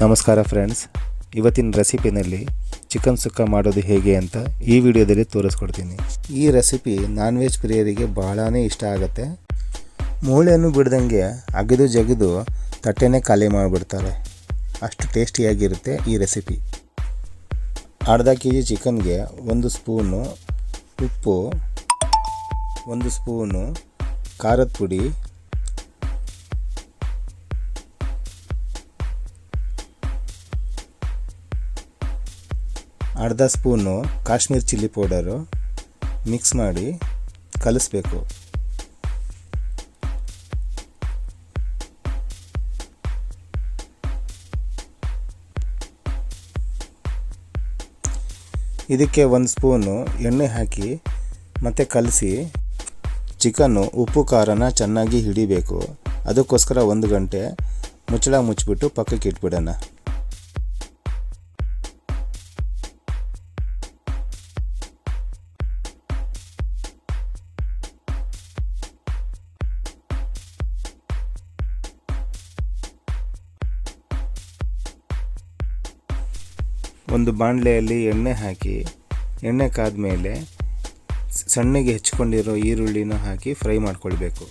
ನಮಸ್ಕಾರ ಫ್ರೆಂಡ್ಸ್, ಇವತ್ತಿನ ರೆಸಿಪಿನಲ್ಲಿ ಚಿಕನ್ ಸುಕ್ಕ ಮಾಡೋದು ಹೇಗೆ ಅಂತ ಈ ವಿಡಿಯೋದಲ್ಲಿ ತೋರಿಸ್ಕೊಡ್ತೀನಿ. ಈ ರೆಸಿಪಿ ನಾನ್ ವೆಜ್ ಪ್ರಿಯರಿಗೆ ಬಹಳನೇ ಇಷ್ಟ ಆಗುತ್ತೆ. ಮೂಳೆಯನ್ನು ಬಿಡ್ದಂಗೆ ಅಗೆದು ಜಗಿದು ತಟ್ಟೆನೇ ಖಾಲಿ ಮಾಡಿಬಿಡ್ತಾರೆ. ಅಷ್ಟು ಟೇಸ್ಟಿಯಾಗಿರುತ್ತೆ ಈ ರೆಸಿಪಿ. ಅರ್ಧ ಕೆ ಜಿ ಚಿಕನ್ಗೆ 1 ಸ್ಪೂನು ಉಪ್ಪು, 1 ಸ್ಪೂನು ಖಾರದ ಪುಡಿ, ಅರ್ಧ spoon Kashmir chilli powder mix ಮಾಡಿ ಕಲಿಸ್ಬೇಕು. ಇದಕ್ಕೆ 1 ಸ್ಪೂನು ಎಣ್ಣೆ ಹಾಕಿ ಮತ್ತೆ ಕಲಸಿ ಚಿಕನ್ನು ಉಪ್ಪು ಖಾರನ ಚೆನ್ನಾಗಿ ಹಿಡಿಬೇಕು. ಅದಕ್ಕೋಸ್ಕರ 1 ಗಂಟೆ ಮುಚ್ಚಳ ಮುಚ್ಚಿಬಿಟ್ಟು ಪಕ್ಕಕ್ಕೆ ಇಟ್ಬಿಡೋಣ. ಒಂದು ಬಾಣಲೆಯಲ್ಲಿ ಎಣ್ಣೆ ಹಾಕಿ, ಎಣ್ಣೆ ಕಾದ್ಮೇಲೆ ಸಣ್ಣಗೆ ಹೆಚ್ಚಿಕೊಂಡಿರೋ ಈರುಳ್ಳಿನ ಹಾಕಿ ಫ್ರೈ ಮಾಡ್ಕೊಳ್ಬೇಕು.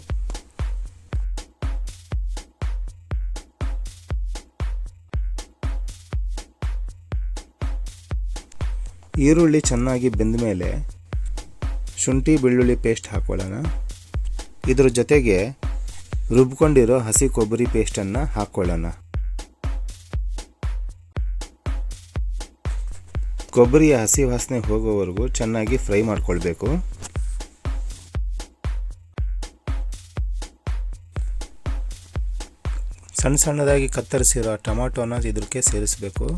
ಈರುಳ್ಳಿ ಚೆನ್ನಾಗಿ ಬೆಂದ ಮೇಲೆ ಶುಂಠಿ ಬೆಳ್ಳುಳ್ಳಿ ಪೇಸ್ಟ್ ಹಾಕ್ಕೊಳ್ಳೋಣ. ಇದ್ರ ಜೊತೆಗೆ ರುಬ್ಕೊಂಡಿರೋ ಹಸಿ ಕೊಬ್ಬರಿ ಪೇಸ್ಟನ್ನು ಹಾಕ್ಕೊಳ್ಳೋಣ. ಕೊಬ್ಬರಿಯ ಹಸಿ ವಾಸನೆ ಹೋಗೋವರೆಗೂ ಚೆನ್ನಾಗಿ ಫ್ರೈ ಮಾಡ್ಕೊಳ್ಬೇಕು. ಸಣ್ಣ ಸಣ್ಣದಾಗಿ ಕತ್ತರಿಸಿರೋ ಟೊಮಾಟೋನ ಇದಕ್ಕೆ ಸೇರಿಸಬೇಕು.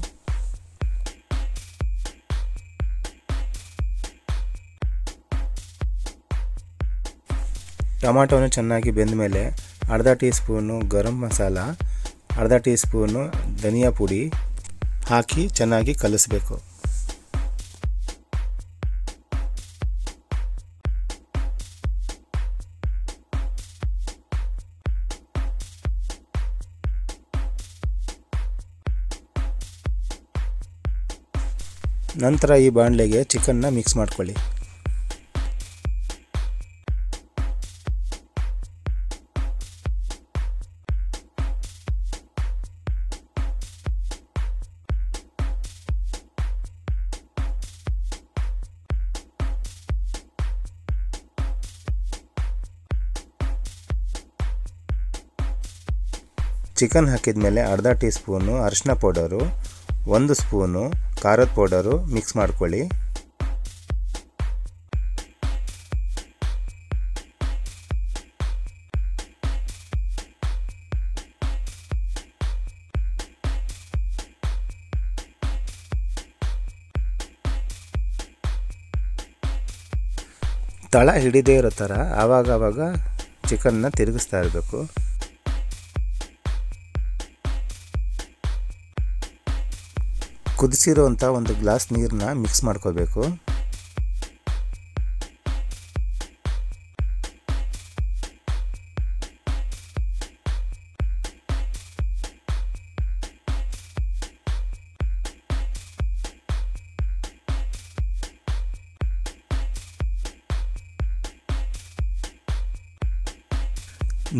ಟೊಮಾಟೋನ ಚೆನ್ನಾಗಿ ಬೆಂದ ಮೇಲೆ ಅರ್ಧ ಟೀ ಸ್ಪೂನು ಗರಂ ಮಸಾಲ, ಅರ್ಧ ಟೀ ಸ್ಪೂನು ಧನಿಯಾ ಪುಡಿ ಹಾಕಿ ಚೆನ್ನಾಗಿ ಕಲಿಸ್ಬೇಕು. ನಂತರ ಈ ಬಾಣಲೆಗೆ ಚಿಕನ್ನ ಮಿಕ್ಸ್ ಮಾಡ್ಕೊಳ್ಳಿ. ಚಿಕನ್ ಹಾಕಿದ ಮೇಲೆ ಅರ್ಧ ಟೀ ಸ್ಪೂನು ಅರಿಶಿನ ಪೌಡರು, 1 ಸ್ಪೂನು ಖಾರದ ಪೌಡರು ಮಿಕ್ಸ್ ಮಾಡ್ಕೊಳ್ಳಿ. ತಳ ಹಿಡಿದೇ ಇರೋ ಥರ ಆವಾಗ ಚಿಕನ್ನ ತಿರುಗಿಸ್ತಾ ಇರಬೇಕು. ಕುದಿಸಿರೋಂಥ 1 ಗ್ಲಾಸ್ ನೀರನ್ನ ಮಿಕ್ಸ್ ಮಾಡ್ಕೋಬೇಕು.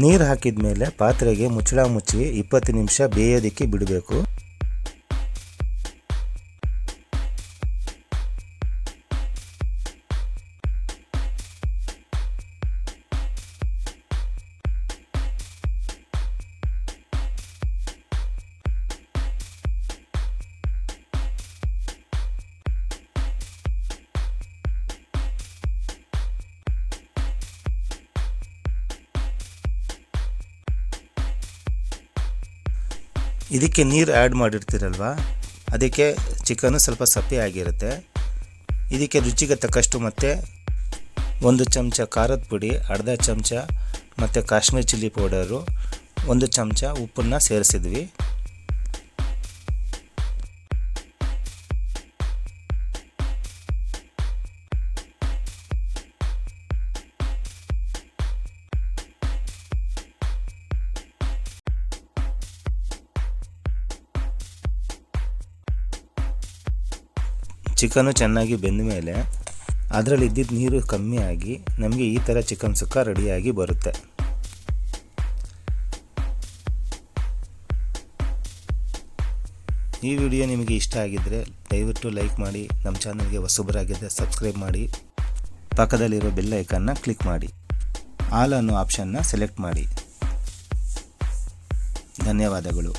ನೀರು ಹಾಕಿದ ಮೇಲೆ ಪಾತ್ರೆಗೆ ಮುಚ್ಚಳ ಮುಚ್ಚಿ 20 ನಿಮಿಷ ಬೇಯೋದಕ್ಕೆ ಬಿಡಬೇಕು. ಇದಕ್ಕೆ ನೀರು ಆ್ಯಡ್ ಮಾಡಿರ್ತೀರಲ್ವ, ಅದಕ್ಕೆ ಚಿಕನ್ನು ಸ್ವಲ್ಪ ಸಪ್ಪೆ ಆಗಿರುತ್ತೆ. ಇದಕ್ಕೆ ರುಚಿಗೆ ತಕ್ಕಷ್ಟು ಮತ್ತು 1 ಚಮಚ ಖಾರದ ಪುಡಿ, ಅರ್ಧ ಚಮಚ ಮತ್ತು ಕಾಶ್ಮೀರ್ ಚಿಲ್ಲಿ ಪೌಡರು, 1 ಚಮಚ ಉಪ್ಪನ್ನು ಸೇರಿಸಿದ್ವಿ. ಚಿಕನ್ನು ಚೆನ್ನಾಗಿ ಬೆಂದ ಮೇಲೆ ಅದರಲ್ಲಿ ಇದ್ದಿದ್ದ ನೀರು ಕಮ್ಮಿ ಆಗಿ ನಮಗೆ ಈ ಥರ ಚಿಕನ್ ಸುಕ್ಕ ರೆಡಿಯಾಗಿ ಬರುತ್ತೆ. ಈ ವಿಡಿಯೋ ನಿಮಗೆ ಇಷ್ಟ ಆಗಿದ್ದರೆ ದಯವಿಟ್ಟು ಲೈಕ್ ಮಾಡಿ, ನಮ್ಮ ಚಾನಲ್ಗೆ ಹೊಸಬರಾಗಿದ್ದರೆ ಸಬ್ಸ್ಕ್ರೈಬ್ ಮಾಡಿ, ಪಕ್ಕದಲ್ಲಿರೋ ಬೆಲ್ ಐಕನ್ನ ಕ್ಲಿಕ್ ಮಾಡಿ, ಆಲ್ ಅನ್ನೋ ಆಪ್ಷನ್ನ ಸೆಲೆಕ್ಟ್ ಮಾಡಿ. ಧನ್ಯವಾದಗಳು.